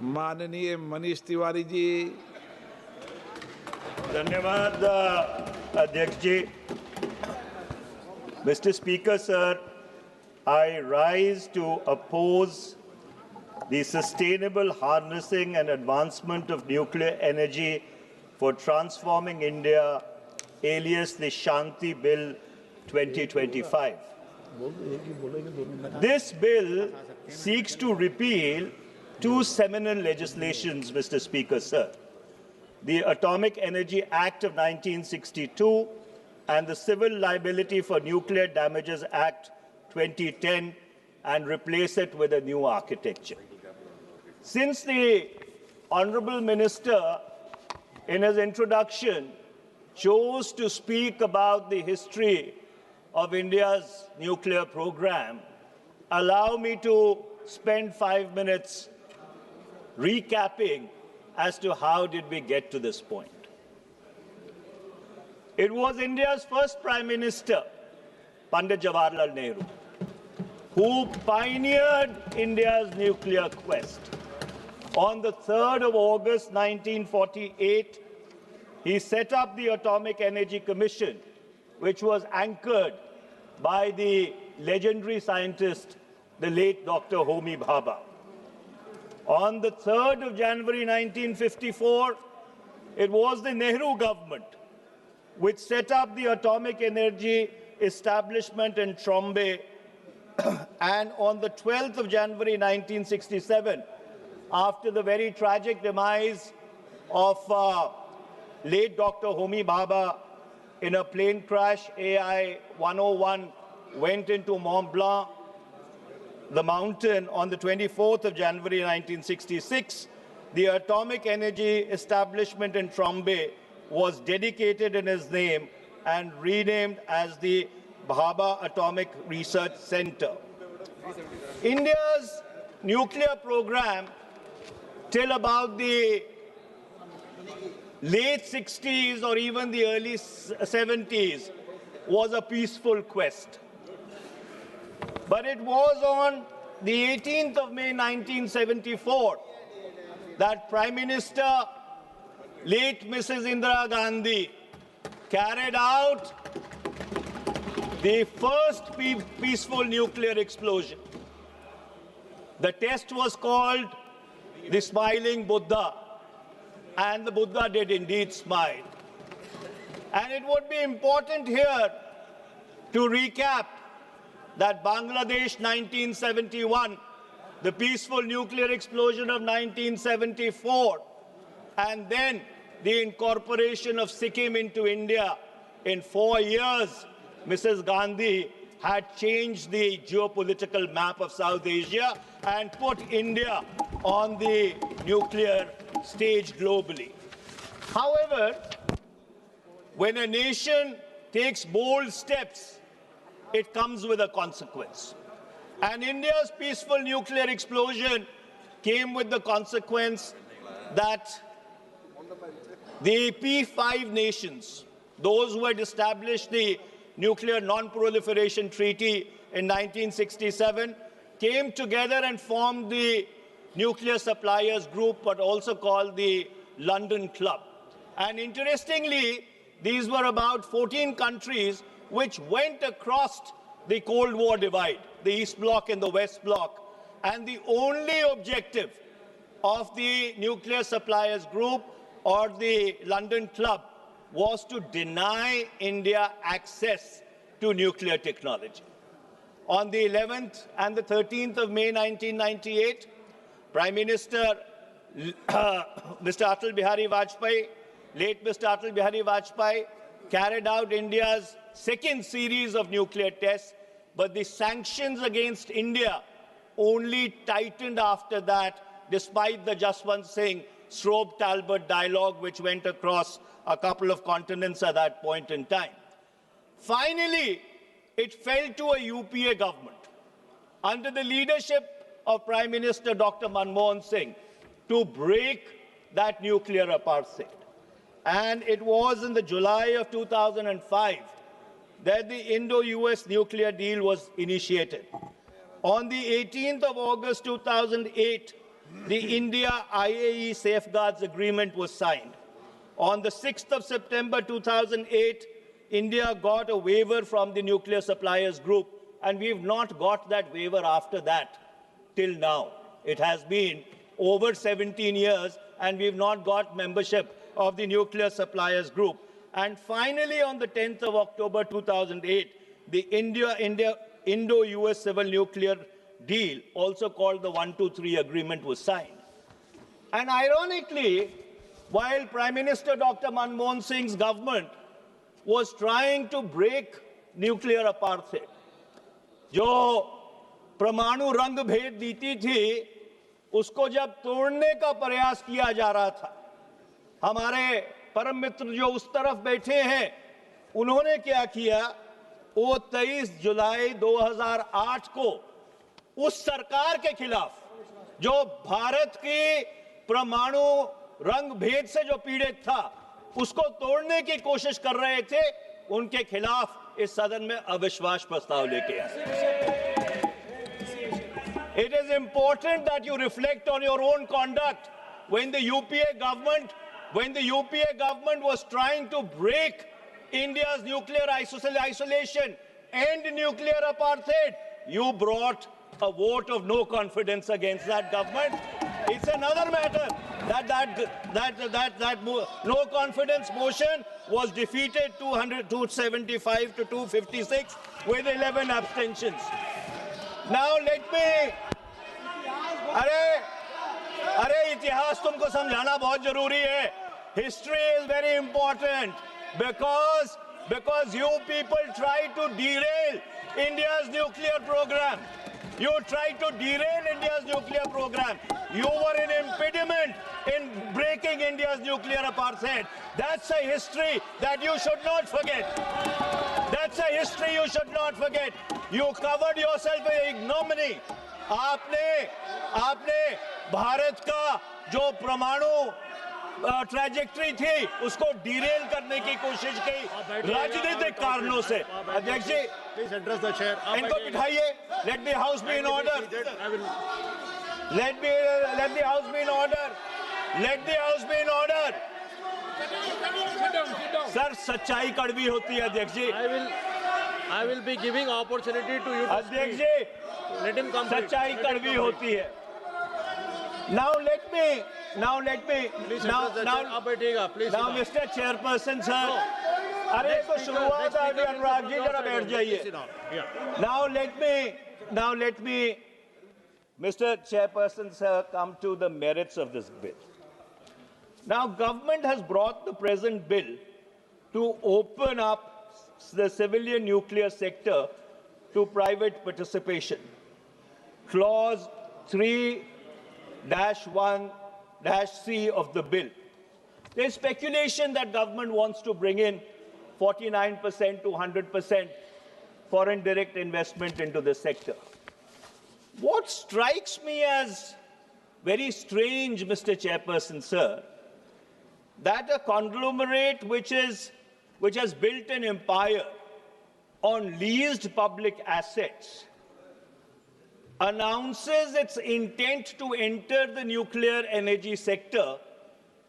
माननीय मनीष तिवारी जी। धन्यवाद अध्यक्ष जी। Mr. Speaker, sir, I rise to oppose the sustainable harnessing and advancement of nuclear energy for transforming India, alias the Shanti Bill 2025. This bill seeks to repeal two seminal legislations, Mr. Speaker, sir. The Atomic Energy Act of 1962 and the Civil Liability for Nuclear Damages Act 2010 and replace it with a new architecture. Since the Honourable Minister, in his introduction, chose to speak about the history of India's nuclear program, allow me to spend 5 minutes recapping as to how did we get to this point. It was India's first Prime Minister, Pandit Jawaharlal Nehru, who pioneered India's nuclear quest. On the 3rd of August 1948, he set up the Atomic Energy Commission, which was anchored by the legendary scientist, the late Dr. Homi Bhabha. On the 3rd of January 1954, it was the Nehru government which set up the Atomic Energy Establishment in Trombay. And on the 12th of January 1967, after the very tragic demise of late Dr. Homi Bhabha in a plane crash, AI-101 went into Mont Blanc, the mountain, on the 24th of January 1966, the Atomic Energy Establishment in Trombay was dedicated in his name and renamed as the Bhabha Atomic Research Center. India's nuclear program till about the late 60s or even the early 70s was a peaceful quest. But it was on the 18th of May 1974 that Prime Minister, late Mrs. Indira Gandhi, carried out the first peaceful nuclear explosion. The test was called the Smiling Buddha, and the Buddha did indeed smile. And it would be important here to recap that Bangladesh 1971, the peaceful nuclear explosion of 1974, and then the incorporation of Sikkim into India in 4 years, Mrs. Gandhi had changed the geopolitical map of South Asia and put India on the nuclear stage globally. However, when a nation takes bold steps, it comes with a consequence. And India's peaceful nuclear explosion came with the consequence that the P5 nations, those who had established the Nuclear Non-Proliferation Treaty in 1967, came together and formed the Nuclear Suppliers Group, but also called the London Club. And interestingly, these were about 14 countries which went across the Cold War divide, the East Bloc and the West Bloc. And the only objective of the Nuclear Suppliers Group or the London Club was to deny India access to nuclear technology. On the 11th and the 13th of May 1998, Prime Minister Mr. Atal Bihari Vajpayee, late Mr. Atal Bihari Vajpayee, carried out India's second series of nuclear tests, but the sanctions against India only tightened after that, despite the Jaswant Singh Strobe-Talbot dialogue, which went across a couple of continents at that point in time. Finally, it fell to a UPA government under the leadership of Prime Minister Dr. Manmohan Singh to break that nuclear apartheid. And it was in the July of 2005 that the Indo-US nuclear deal was initiated. On the 18th of August 2008, the India-IAE Safeguards Agreement was signed. On the 6th of September 2008, India got a waiver from the Nuclear Suppliers Group, and we've not got that waiver after that till now. It has been over 17 years, and we've not got membership of the Nuclear Suppliers Group. And finally, on the 10th of October 2008, the Indo-US Civil Nuclear Deal, also called the 123 Agreement, was signed. And ironically, while Prime Minister Dr. Manmohan Singh's government was trying to break nuclear apartheid, जो परमाणु रंग भेद नीति थी, उसको जब तोड़ने का प्रयास किया जा रहा था, हमारे परम मित्र जो उस तरफ बैठे हैं, उन्होंने क्या किया? वो 23 जुलाई 2008 को उस सरकार के खिलाफ, जो भारत की परमाणु रंग भेद से जो पीड़ित था, उसको तोड़ने की कोशिश कर रहे थे, उनके खिलाफ इस सदन में अविश्वास प्रस्ताव लेके आए। It is important that you reflect on your own conduct. When the UPA government was trying to break India's nuclear isolation and nuclear apartheid, you brought a vote of no confidence against that government. It's another matter that no confidence motion was defeated 275 to 256 with 11 abstentions. Now let me, अरे इतिहास तुमको समझाना बहुत जरूरी है. History is very important because you people try to derail India's nuclear program. You tried to derail India's nuclear program. You were an impediment in breaking India's nuclear apartheid. That's a history that you should not forget. That's a history you should not forget. You covered yourself with ignominy. आपने भारत का जो परमाणु trajectory थी उसको Daryl करने की कोशिश की राजनीतिक कारणों से. अध्यक्ष ji, please address the chair. इनको बिठाइए. Let the house be in order. Let the house be in order. Let the house be in order. Sir, सच्चाई कड़वी होती है अध्यक्ष जी. I will be giving opportunity to you to अध्यक्ष speak. जी, Let him complete. सच्चाई कड़वी होती है. Now let me. Please address the chair. आप बैठिएगा, please. Now, Mr. Chairperson, sir. अरे तो शुरुआत है अभी, अनुराग जी जरा बैठ जाइए. Now let me, Mr. Chairperson, sir, come to the merits of this bill. Now, government has brought the present bill to open up the civilian nuclear sector to private participation. Clause 3-1-C of the bill. There's speculation that government wants to bring in 49% to 100% foreign direct investment into the sector. What strikes me as very strange, Mr. Chairperson, sir, that a conglomerate which has built an empire on leased public assets announces its intent to enter the nuclear energy sector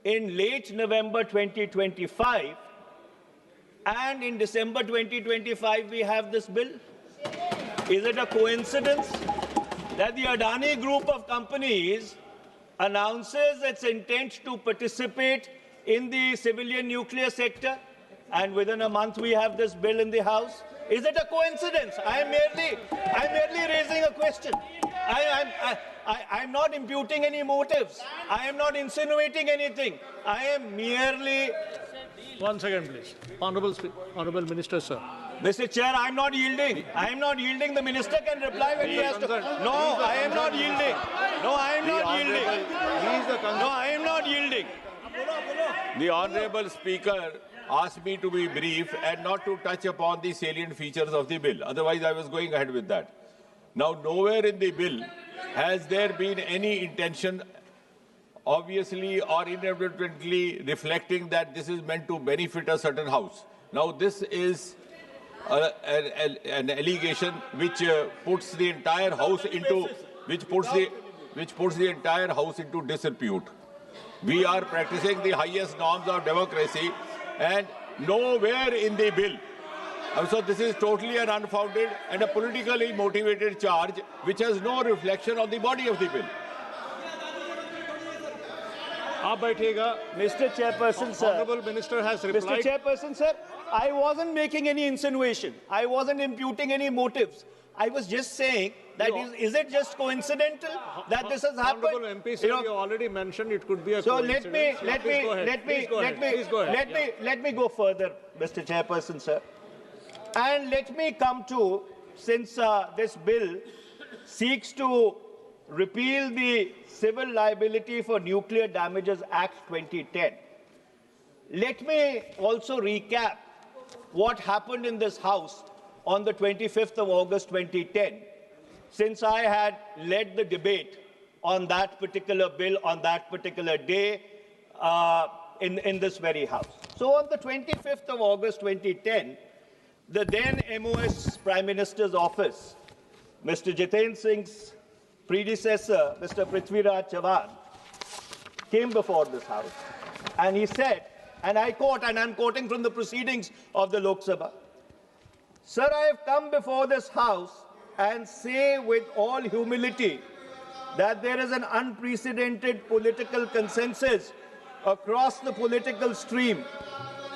in late November 2025, and in December 2025 we have this bill. Is it a coincidence that the Adani group of companies announces its intent to participate in the civilian nuclear sector, and within a month we have this bill in the House? Is it a coincidence? I'm merely raising a question. I'm not imputing any motives. I am not insinuating anything. I am merely... 1 second, please. Honorable Minister, sir. Mr. Chair, I'm not yielding. I am not yielding. The minister can reply when he has to. No, I am not yielding. No, I am not yielding. No, I am not yielding. The Honourable Speaker asked me to be brief and not to touch upon the salient features of the bill. Otherwise, I was going ahead with that. Now, nowhere in the bill has there been any intention, obviously or inadvertently, reflecting that this is meant to benefit a certain house. Now, this is an allegation which puts the entire house into, which puts the which puts the entire House into disrepute. We are practicing the highest norms of democracy, and nowhere in the bill. So this is totally an unfounded and a politically motivated charge which has no reflection on the body of the bill. आप बैठिएगा. Mr. Chairperson, sir. Honorable Minister has Mr. replied. Chairperson, sir, I wasn't making any insinuation. I wasn't imputing any motives. I was just saying that is it just coincidental that this has happened? Honorable MP, sir, you already mentioned it could be a So coincidence. let me go further, Mr. Chairperson, sir. And let me come to, since this bill seeks to repeal the Civil Liability for Nuclear Damages Act 2010, let me also recap what happened in this House on the 25th of August 2010, since I had led the debate on that particular bill on that particular day in this very House. So on the 25th of August 2010, the then MOS Prime Minister's office, Mr. Jitendra Singh's predecessor, Mr. Prithviraj Chavan, came before this House and he said, and I quote, and I'm quoting from the proceedings of the Lok Sabha, "Sir, I have come before this House and say with all humility that there is an unprecedented political consensus across the political stream,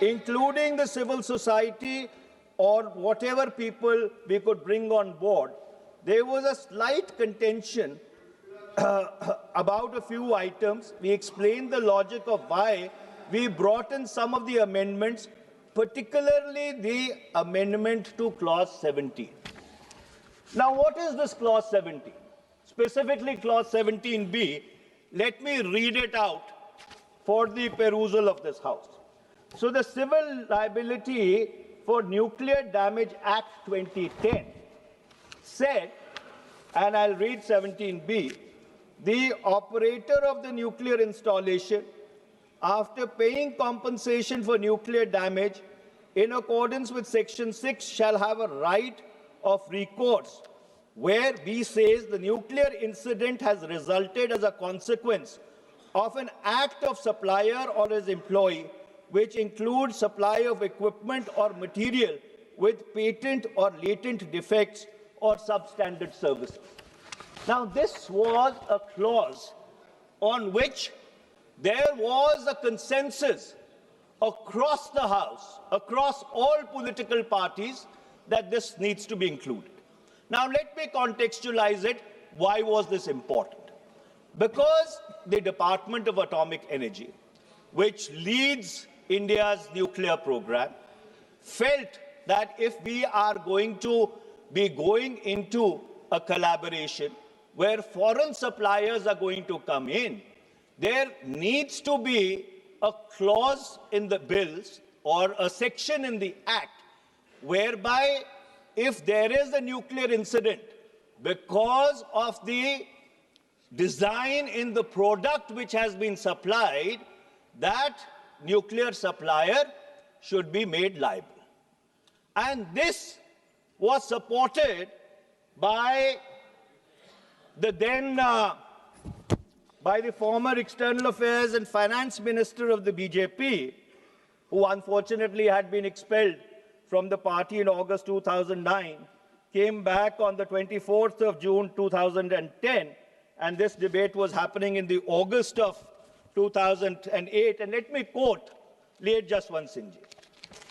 including the civil society or whatever people we could bring on board. There was a slight contention about a few items. We explained the logic of why we brought in some of the amendments, particularly the amendment to Clause 17. Now, what is this Clause 17? Specifically, Clause 17B, let me read it out for the perusal of this House. So, the Civil Liability for Nuclear Damage Act 2010 said, and I'll read 17B, the operator of the nuclear installation, after paying compensation for nuclear damage in accordance with Section 6, shall have a right of recourse where B says the nuclear incident has resulted as a consequence of an act of supplier or his employee, which includes supply of equipment or material with patent or latent defects or substandard services. Now, this was a clause on which there was a consensus across the House, across all political parties, that this needs to be included. Now, let me contextualize it. Why was this important? Because the Department of Atomic Energy, which leads India's nuclear program, felt that if we are going to be going into a collaboration where foreign suppliers are going to come in, there needs to be a clause in the bills or a section in the Act whereby if there is a nuclear incident because of the design in the product which has been supplied, that nuclear supplier should be made liable. And this was supported by the then by the former External Affairs and Finance Minister of the BJP, who unfortunately had been expelled from the party in August 2009, came back on the 24th of June 2010, and this debate was happening in the August of 2008. And let me quote late Jaswant Singh Ji.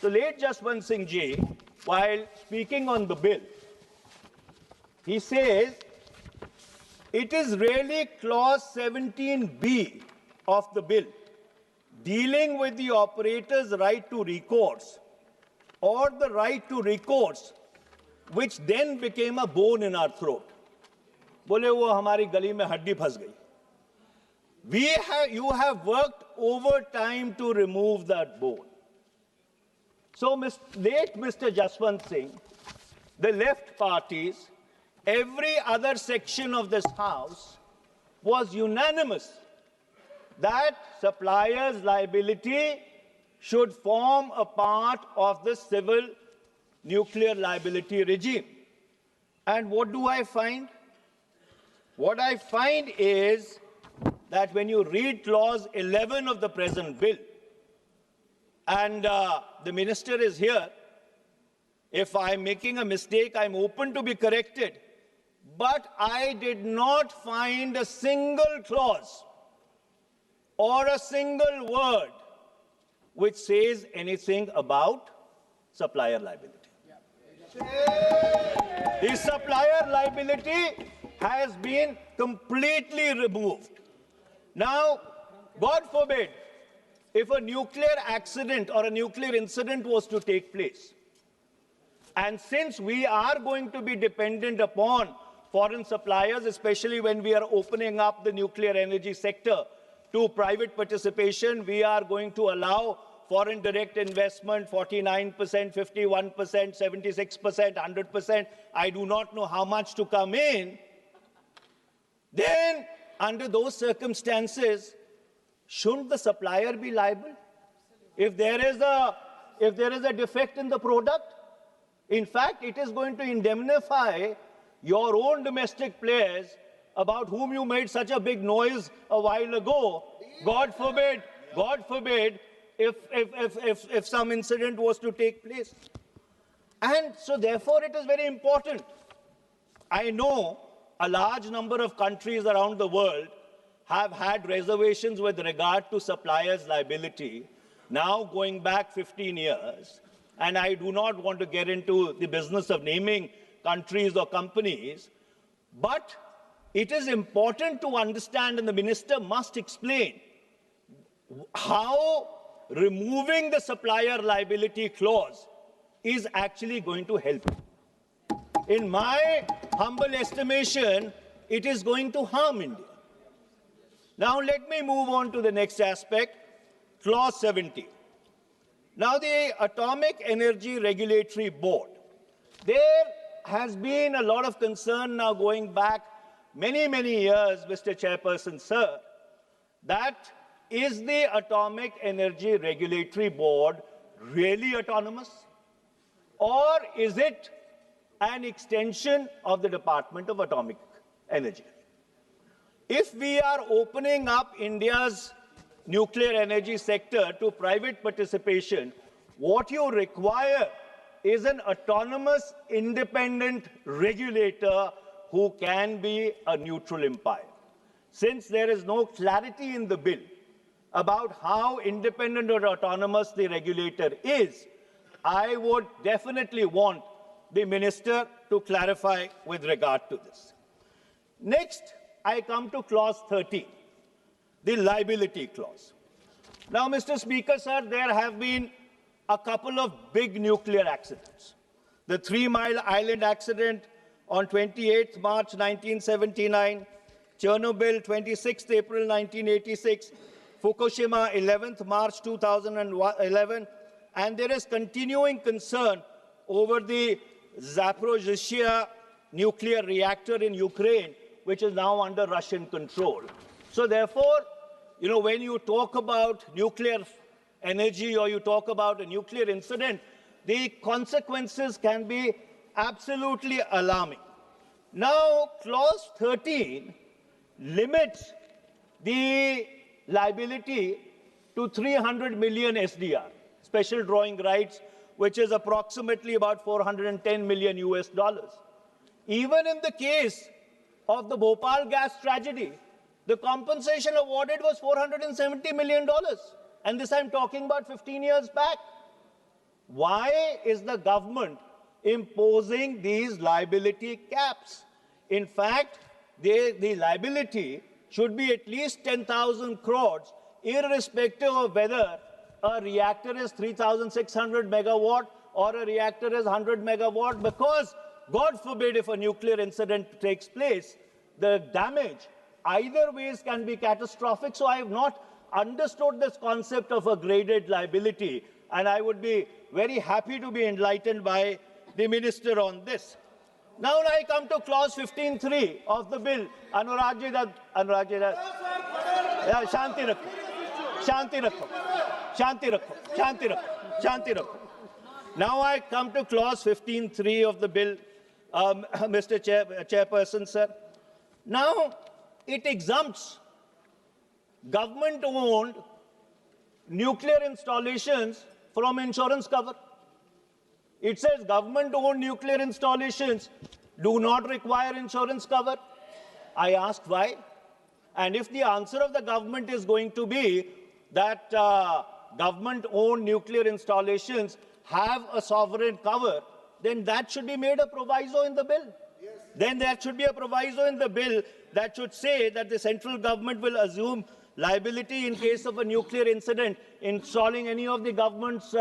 So late Jaswant Singh Ji, while speaking on the bill, he says, it is really Clause 17B of the bill dealing with the operator's right to recourse or the right to recourse, which then became a bone in our throat. बोले वो हमारी गली में हड्डी फंस गई. You have worked overtime to remove that bone. So late Mr. Jaswant Singh, the left parties, every other section of this House was unanimous that suppliers' liability should form a part of the civil nuclear liability regime. And what do I find? what I find is that when you read clause 11 of the present bill, and the minister is here, if I'm making a mistake, I'm open to be corrected. But I did not find a single clause or a single word which says anything about supplier liability. The supplier liability has been completely removed. Now, God forbid, if a nuclear accident or a nuclear incident was to take place, and since we are going to be dependent upon foreign suppliers, especially when we are opening up the nuclear energy sector to private participation, we are going to allow foreign direct investment, 49%, 51%, 76%, 100%. I do not know how much to come in. Then, under those circumstances, shouldn't the supplier be liable? If there is a defect in the product, in fact, it is going to indemnify your own domestic players about whom you made such a big noise a while ago. God forbid, if some incident was to take place. And so therefore it is very important. I know a large number of countries around the world have had reservations with regard to suppliers' liability, now going back 15 years. And I do not want to get into the business of naming countries or companies, but it is important to understand, and the minister must explain, how removing the supplier liability clause is actually going to help. In my humble estimation, it is going to harm India. Now let me move on to the next aspect, clause 70. Now the Atomic Energy Regulatory Board, there has been a lot of concern now going back many, many years, Mr. Chairperson, sir, that is the Atomic Energy Regulatory Board really autonomous? Or is it an extension of the Department of Atomic Energy? If we are opening up India's nuclear energy sector to private participation, what you require is an autonomous, independent regulator who can be a neutral umpire. Since there is no clarity in the bill about how independent or autonomous the regulator is, I would definitely want the minister to clarify with regard to this. Next, I come to clause 13, the liability clause. Now, Mr. Speaker, sir, there have been a couple of big nuclear accidents. The 3 Mile Island accident on 28th March 1979, Chernobyl 26th April 1986, Fukushima 11th March 2011, and there is continuing concern over the Zaporizhzhia nuclear reactor in Ukraine, which is now under Russian control. So therefore, you know, when you talk about nuclear energy or you talk about a nuclear incident, the consequences can be absolutely alarming. Now, clause 13 limits the liability to 300 million SDR, special drawing rights, which is approximately about 410 million US dollars. Even in the case of the Bhopal gas tragedy, the compensation awarded was $470 million. And this I'm talking about 15 years back. Why is the government imposing these liability caps? In fact, the liability should be at least 10,000 crores, irrespective of whether a reactor is 3,600 megawatt or a reactor is 100 megawatt, because God forbid if a nuclear incident takes place, the damage either ways can be catastrophic. So I have not understood this concept of a graded liability, and I would be very happy to be enlightened by the minister on this. Now I come to clause 15.3 of the bill. Shanti Rakho. Now I come to clause 15.3 of the bill, Mr. Chairperson, sir. Now, it exempts government-owned nuclear installations from insurance cover. It says government-owned nuclear installations do not require insurance cover. I asked why. And if the answer of the government is going to be that government-owned nuclear installations have a sovereign cover, then that should be made a proviso in the bill. Yes. Then there should be a proviso in the bill that should say that the central government will assume liability in case of a nuclear incident installing any of the government's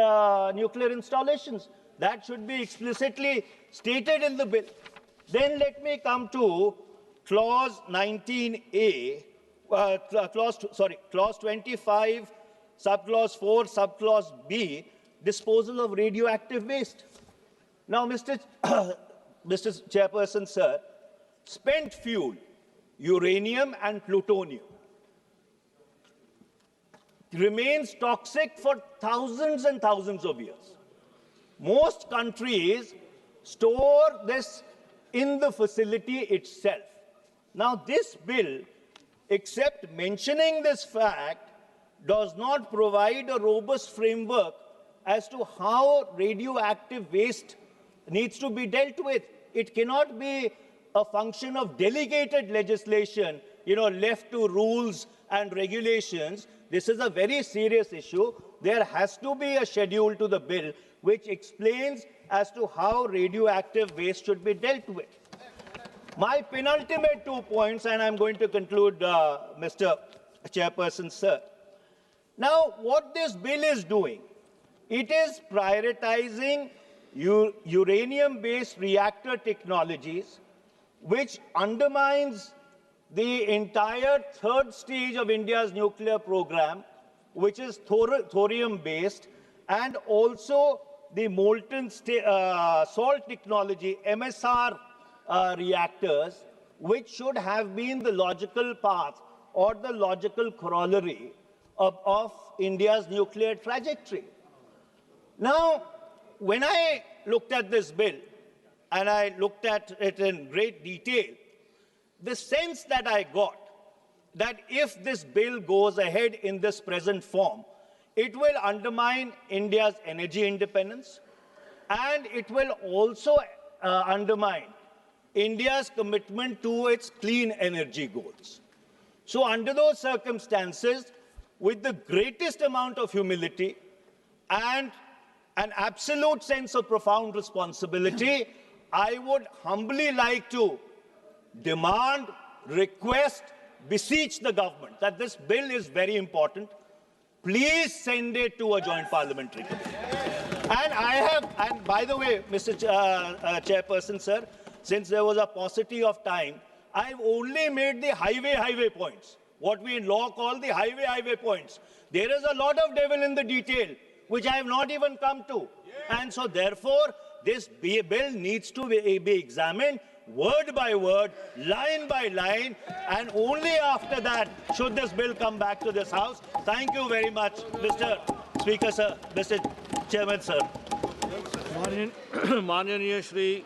nuclear installations. That should be explicitly stated in the bill. Then let me come to clause 19A, clause 25, subclause 4, subclause B, disposal of radioactive waste. Now, Mr. Chairperson, sir, spent fuel, uranium and plutonium remains toxic for thousands and thousands of years. Most countries store this in the facility itself. Now, this bill, except mentioning this fact, does not provide a robust framework as to how radioactive waste needs to be dealt with. It cannot be a function of delegated legislation, left to rules and regulations. This is a very serious issue. There has to be a schedule to the bill which explains as to how radioactive waste should be dealt with. My penultimate 2 points, and I'm going to conclude, Mr. Chairperson, sir. Now, what this bill is doing, it is prioritizing uranium-based reactor technologies, which undermines the entire third stage of India's nuclear program, which is thorium-based, and also the molten salt technology, MSR reactors, which should have been the logical path or the logical corollary of India's nuclear trajectory. Now, when I looked at this bill, and I looked at it in great detail, the sense that I got that if this bill goes ahead in this present form, it will undermine India's energy independence, and it will also undermine India's commitment to its clean energy goals. So under those circumstances, with the greatest amount of humility and an absolute sense of profound responsibility, I would humbly like to demand, request, beseech the government that this bill is very important. Please send it to a joint parliamentary committee. And by the way, Mr. Chairperson, sir, since there was a paucity of time, I've only made the highway points, what we in law call the highway points. There is a lot of devil in the detail, which I have not even come to. And so therefore, this bill needs to be examined word by word, line by line, and only after that should this bill come back to this House. Thank you very much, Mr. Speaker, sir, Mr. Chairman, sir. माननीय श्री